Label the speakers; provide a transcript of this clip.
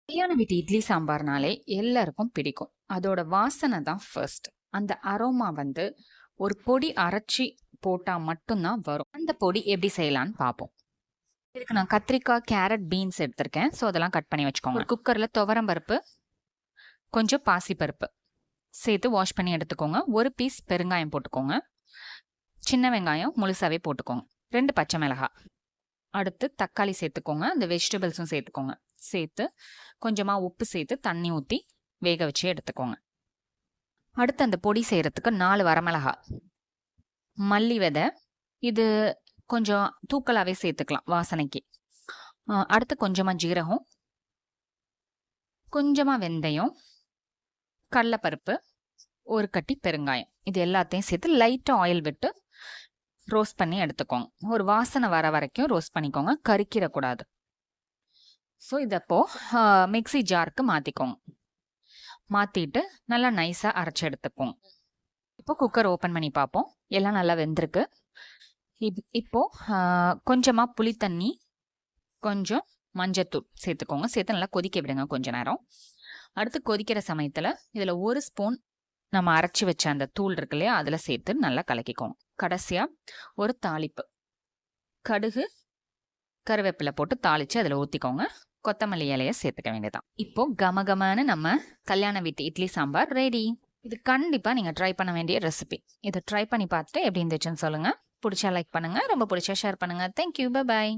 Speaker 1: கல்யாண வீட்டு இட்லி சாம்பார்னாலே எல்லாருக்கும் பிடிக்கும். அதோட வாசனை தான் ஃபர்ஸ்ட். அந்த அரோமா வந்து ஒரு பொடி அரைச்சி போட்டா மட்டும் தான் வரும். அந்த பொடி எப்படி செய்யலான்னு பார்ப்போம். இதுக்கு நான் கத்திரிக்காய், கேரட், பீன்ஸ் எடுத்திருக்கேன். ஸோ அதெல்லாம் கட் பண்ணி வச்சுக்கோங்க. ஒரு குக்கரில் துவரம் பருப்பு, கொஞ்சம் பாசிப்பருப்பு சேர்த்து வாஷ் பண்ணி எடுத்துக்கோங்க. ஒரு பீஸ் பெருங்காயம் போட்டுக்கோங்க. சின்ன வெங்காயம் முழுசாவே போட்டுக்கோங்க. 2 பச்சை மிளகாய். அடுத்து தக்காளி சேர்த்துக்கோங்க. அந்த வெஜிடபிள்ஸும் சேர்த்துக்கோங்க. சேர்த்து கொஞ்சமாக உப்பு சேர்த்து தண்ணி ஊற்றி வேக வச்சு எடுத்துக்கோங்க. அடுத்து அந்த பொடி செய்கிறதுக்கு 4 வரமிளகாய், மல்லி விதை, இது கொஞ்சம் தூக்கலாகவே சேர்த்துக்கலாம் வாசனைக்கு. அடுத்து கொஞ்சமாக ஜீரகம், கொஞ்சமாக வெந்தயம், கடலைப்பருப்பு, ஒரு கட்டி பெருங்காயம், இது எல்லாத்தையும் சேர்த்து லைட்டாக ஆயில் விட்டு ரோஸ்ட் பண்ணி எடுத்துக்கோங்க. ஒரு வாசனை வர வரைக்கும் ரோஸ்ட் பண்ணிக்கோங்க, கறிக்கிடக்கூடாது. ஸோ இதப்போ மிக்ஸி ஜாருக்கு மாற்றிக்கோங்க. மாற்றிட்டு நல்லா நைஸாக அரைச்சி எடுத்துப்போம். இப்போ குக்கர் ஓப்பன் பண்ணி பார்ப்போம். எல்லாம் நல்லா வெந்திருக்கு. இப்போ கொஞ்சமாக புளி தண்ணி, கொஞ்சம் மஞ்சத்தூள் சேர்த்துக்கோங்க. சேர்த்து நல்லா கொதிக்க விடுங்க கொஞ்ச நேரம். அடுத்து கொதிக்கிற சமயத்தில் இதில் 1 ஸ்பூன் நம்ம அரைச்சி வச்ச அந்த தூள் இருக்கு இல்லையா, அதில் சேர்த்து நல்லா கலக்கிக்கோங்க. கடைசியாக ஒரு தாளிப்பு, கடுகு, கருவேப்பிலை போட்டு தாளித்து அதில் ஊற்றிக்கோங்க. கொத்தமல்லி இலையை சேர்த்துக்க வேண்டியதான். இப்போ கமகமான நம்ம கல்யாண வீட்டு இட்லி சாம்பார் ரெடி. இது கண்டிப்பாக நீங்கள் ட்ரை பண்ண வேண்டிய ரெசிபி. இதை ட்ரை பண்ணி பார்த்துட்டு எப்படி இருந்துச்சுன்னு சொல்லுங்கள். பிடிச்சா லைக் பண்ணுங்கள், ரொம்ப பிடிச்சா ஷேர் பண்ணுங்கள். Thank you, bye bye.